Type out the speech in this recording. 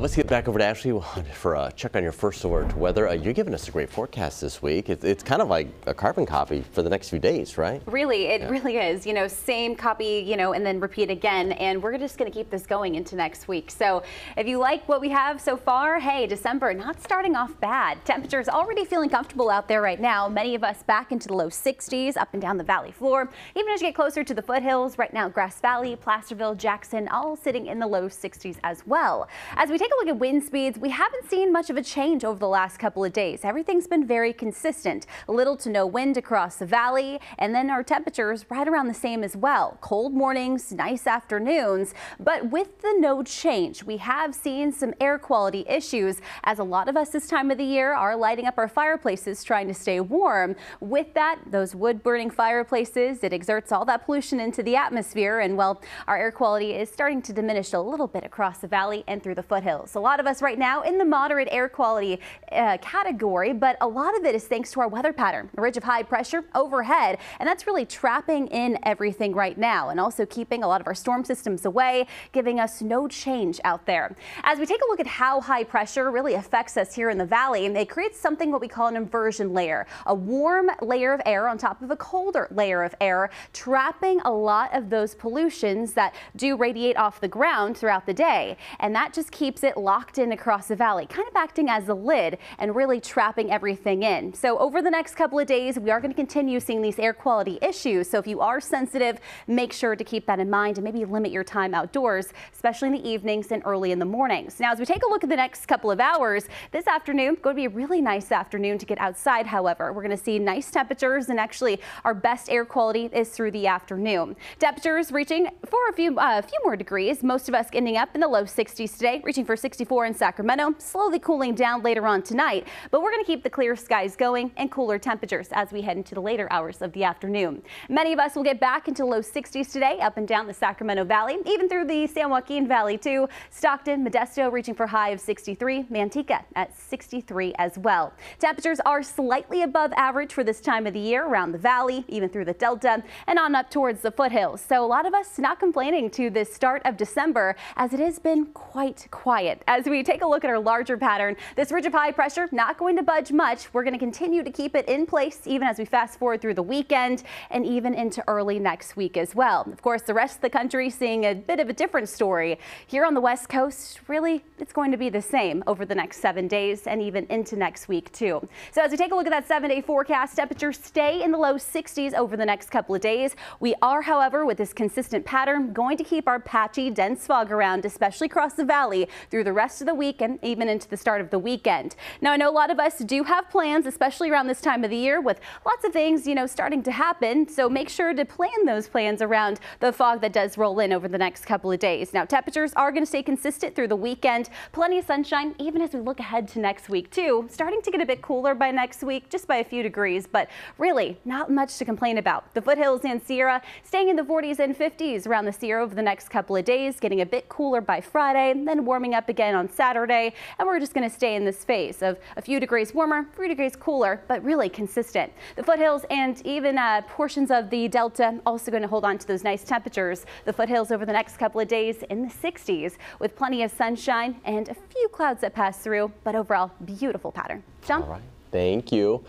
Let's get back over to Ashley for a check on your first alert weather. You're giving us a great forecast this week. It's kind of like a carbon copy for the next few days, right? Really, it really is. Same copy, and then repeat again. And we're just going to keep this going into next week. So if you like what we have so far, hey, December not starting off bad. Temperatures already feeling comfortable out there right now. Many of us back into the low 60s up and down the valley floor. Even as you get closer to the foothills, right now, Grass Valley, Placerville, Jackson, all sitting in the low 60s as well. As we take a look at wind speeds, we haven't seen much of a change over the last couple of days. Everything's been very consistent. Little to no wind across the valley, and then our temperatures right around the same as well. Cold mornings, nice afternoons, but with the no change, we have seen some air quality issues as a lot of us this time of the year are lighting up our fireplaces trying to stay warm. With that, those wood burning fireplaces, it exerts all that pollution into the atmosphere, and well, our air quality is starting to diminish a little bit across the valley and through the foothills. A lot of us right now in the moderate air quality category, but a lot of it is thanks to our weather pattern. A ridge of high pressure overhead, and that's really trapping in everything right now and also keeping a lot of our storm systems away, giving us no change out there. As we take a look at how high pressure really affects us here in the valley, it creates something what we call an inversion layer, a warm layer of air on top of a colder layer of air, trapping a lot of those pollutions that do radiate off the ground throughout the day. And that just keeps it locked in across the valley, kind of acting as a lid and really trapping everything in. So over the next couple of days, we are going to continue seeing these air quality issues. So if you are sensitive, make sure to keep that in mind and maybe limit your time outdoors, especially in the evenings and early in the mornings. Now, as we take a look at the next couple of hours, this afternoon, going to be a really nice afternoon to get outside. However, we're going to see nice temperatures, and actually our best air quality is through the afternoon. Temperatures reaching for a few more degrees. Most of us ending up in the low 60s today, reaching for 64 in Sacramento, slowly cooling down later on tonight. But we're going to keep the clear skies going and cooler temperatures as we head into the later hours of the afternoon. Many of us will get back into low 60s today, up and down the Sacramento Valley, even through the San Joaquin Valley too. Stockton, Modesto reaching for high of 63, Manteca at 63 as well. Temperatures are slightly above average for this time of the year around the valley, even through the Delta and on up towards the foothills. So a lot of us not complaining to this start of December, as it has been quite quiet. As we take a look at our larger pattern, this ridge of high pressure not going to budge much. We're going to continue to keep it in place even as we fast forward through the weekend and even into early next week as well. Of course, the rest of the country seeing a bit of a different story. Here on the West Coast, really, it's going to be the same over the next 7 days and even into next week too. So as we take a look at that 7-day forecast, temperatures stay in the low 60s over the next couple of days. We are, however, with this consistent pattern, going to keep our patchy, dense fog around, especially across the valley through the rest of the week and even into the start of the weekend. Now, I know a lot of us do have plans, especially around this time of the year, with lots of things, starting to happen. So make sure to plan those plans around the fog that does roll in over the next couple of days. Now, temperatures are going to stay consistent through the weekend. Plenty of sunshine, even as we look ahead to next week too. Starting to get a bit cooler by next week, just by a few degrees, but really not much to complain about. The foothills and Sierra staying in the 40s and 50s around the Sierra over the next couple of days, getting a bit cooler by Friday, then warming up again on Saturday. And we're just going to stay in this phase of a few degrees warmer, 3 degrees cooler, but really consistent. The foothills and even portions of the Delta also going to hold on to those nice temperatures. The foothills over the next couple of days in the 60s with plenty of sunshine and a few clouds that pass through, but overall beautiful pattern. John? All right. Thank you.